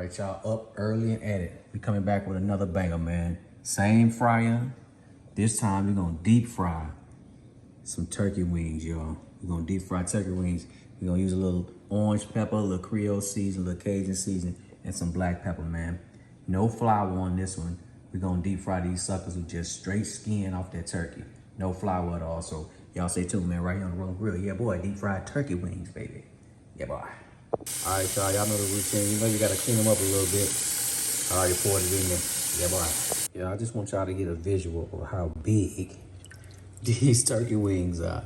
right, y'all, up early and at it. We coming back with another banger, man. Same fryer. This time we're gonna deep fry some turkey wings, y'all. We're gonna deep fry turkey wings. We're gonna use a little orange pepper, a little Creole season, a little Cajun season, and some black pepper, man. No flour on this one. We're gonna deep fry these suckers with just straight skin off that turkey. No flour at all. So y'all stay tuned, man, right here on the Rolling Grill. Yeah, boy, deep fried turkey wings, baby. Yeah, boy. All right, y'all know the routine. You know you gotta clean them up a little bit. I already poured it in there. Yeah, boy. Yeah, I just want y'all to get a visual of how big these turkey wings are.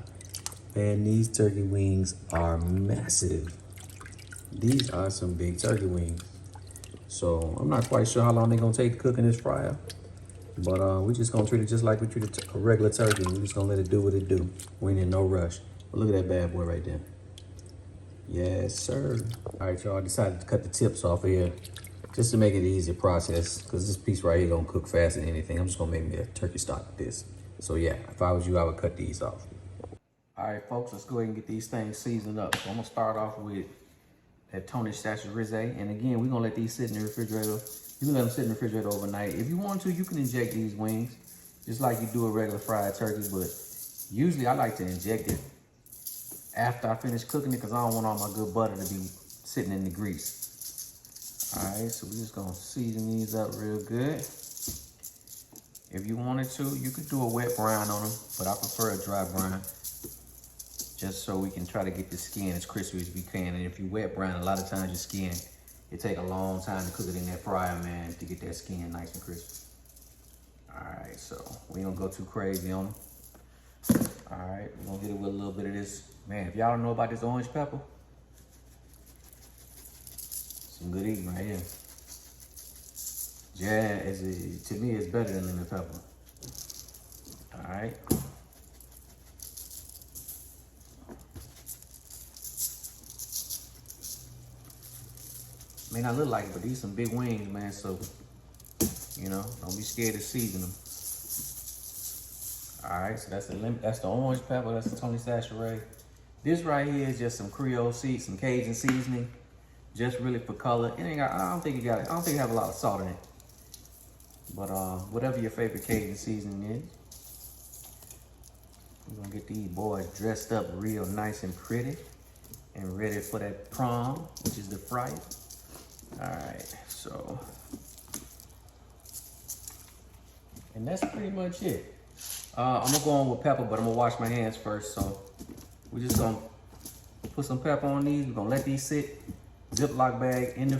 Man, these turkey wings are massive. These are some big turkey wings. So I'm not quite sure how long they're gonna take cooking this fryer. But we're just gonna treat it just like we treat a regular turkey. We're just gonna let it do what it do. We ain't in no rush. But look at that bad boy right there. Yes, sir. All right, y'all, I decided to cut the tips off of here just to make it an easier process, because this piece right here gonna cook faster than anything. I'm just gonna make me a turkey stock with this. So yeah, if I was you, I would cut these off. All right, folks, let's go ahead and get these things seasoned up. So I'm gonna start off with that Tony Chachere's. And again, we're gonna let these sit in the refrigerator. You can let them sit in the refrigerator overnight. If you want to, you can inject these wings just like you do a regular fried turkey, but usually I like to inject it after I finish cooking it because I don't want all my good butter to be sitting in the grease. All right, so we're just gonna season these up real good. If you wanted to, you could do a wet brine on them, but I prefer a dry brine just so we can try to get the skin as crispy as we can. And if you wet brine, a lot of times your skin, it take a long time to cook it in that fryer, man, to get that skin nice and crispy. All right, so we ain't gonna go too crazy on them. All right, we're gonna get it with a little bit of this. Man, if y'all don't know about this orange pepper, some good eating right here. Yeah, to me, it's better than lemon pepper. All right. May not look like it, but these some big wings, man, so, you know, don't be scared to season them. All right, so that's the orange pepper, that's the Tony Chachere's. This right here is just some Creole seasoning, some Cajun seasoning, just really for color. It ain't got, I don't think it have a lot of salt in it. But whatever your favorite Cajun seasoning is, we're gonna get these boys dressed up real nice and pretty and ready for that prom, which is the fry. All right, so, and that's pretty much it. I'm gonna go on with pepper, but I'm gonna wash my hands first. So we're just gonna put some pepper on these. We're gonna let these sit, Ziploc bag in the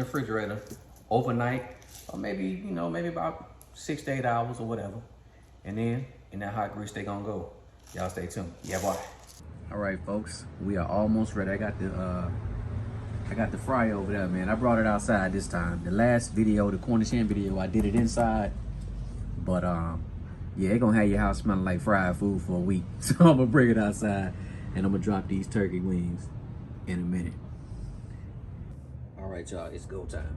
refrigerator overnight, or maybe, you know, maybe about 6 to 8 hours or whatever. And then in that hot grease, they gonna go. Y'all stay tuned. Yeah, boy. All right, folks, we are almost ready. I got the fryer over there, man. I brought it outside this time. The last video, the Cornish hen video, I did it inside. But yeah, it's gonna have your house smelling like fried food for a week. So I'm gonna bring it outside and I'm gonna drop these turkey wings in a minute. All right, y'all, it's go time.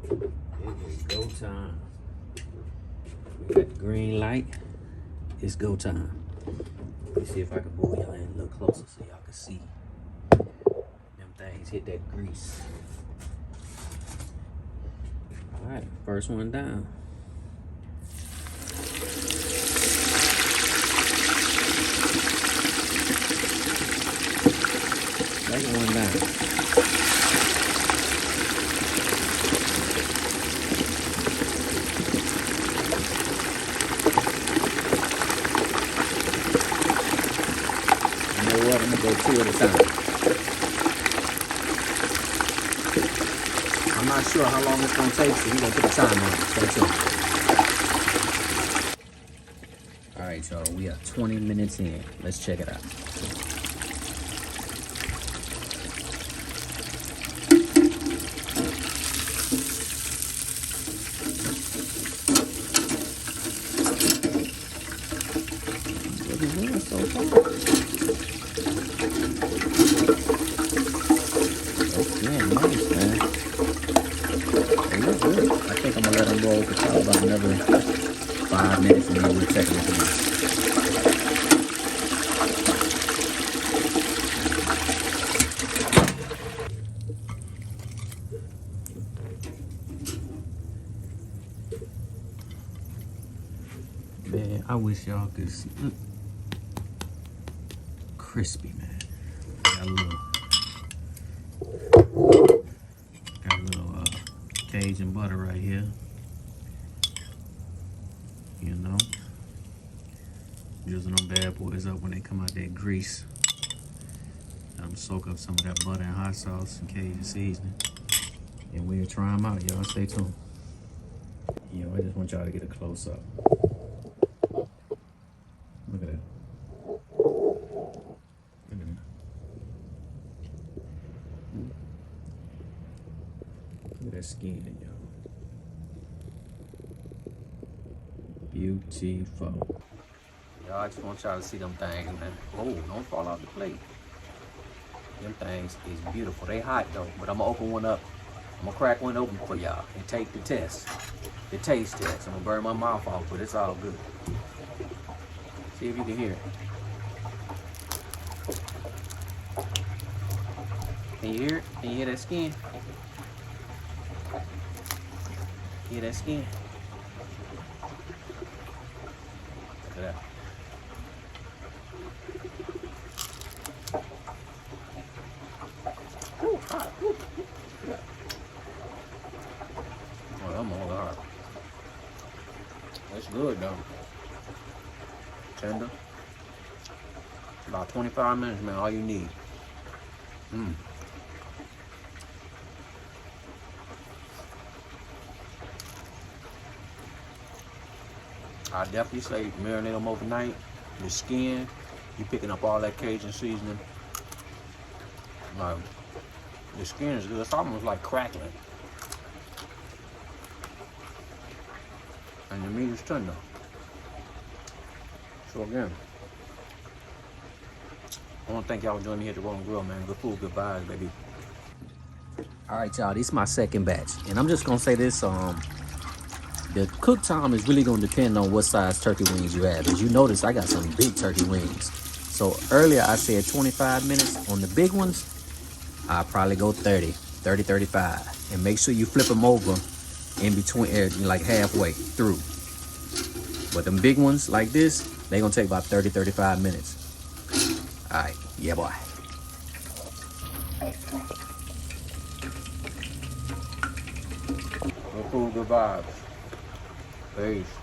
It is go time. We got the green light. It's go time. Let me see if I can move y'all in a little closer so y'all can see them things hit that grease. All right, first one down. Second one down. You know what? I'm gonna go 2 at a time. I'm not sure how long it's gonna take, so we're gonna put the time on it. Stay tuned. All right, y'all, we are 20 minutes in. Let's check it out. So far. Yeah, nice, man. They look good. I think I'm gonna let them roll for probably about another 5 minutes and then we'll check it again. I wish y'all could see. Look. Crispy, man. Got a little Cajun butter right here. You know, using them bad boys up when they come out that grease. I'm soak up some of that butter and hot sauce and Cajun seasoning. And we'll try them out, y'all. Stay tuned. You know, I just want y'all to get a close up. Look at that. Look at that. Look at that skin, y'all. Beautiful. Y'all, I just want y'all to see them things, man. Oh, don't fall off the plate. Them things is beautiful. They hot though, but I'm gonna open one up. I'm gonna crack one open for y'all and take the test. The taste test. I'm gonna burn my mouth off, but it's all good. See if you can hear it. Can you hear it? Can you hear that skin? Hear that skin? Look at that. Ooh, hot. Ooh. Yeah. Oh, I'm all hot. That's good though. Tender. About 25 minutes, man. All you need. I definitely say marinate them overnight. The skin, you picking up all that Cajun seasoning. Like, the skin is good. It's almost like crackling. And the meat is tender. So again, I want to thank y'all for joining me here at the Rolling Grill, man. Good food, good vibes, baby. All right, y'all. This is my second batch, and I'm just gonna say this: the cook time is really gonna depend on what size turkey wings you have. As you notice, I got some big turkey wings. So earlier I said 25 minutes. On the big ones, I'll probably go 30, 35, and make sure you flip them over in between, like halfway through. But them big ones like this, they gonna take about 30, 35 minutes. All right, yeah, boy. Good food, good vibes. Peace.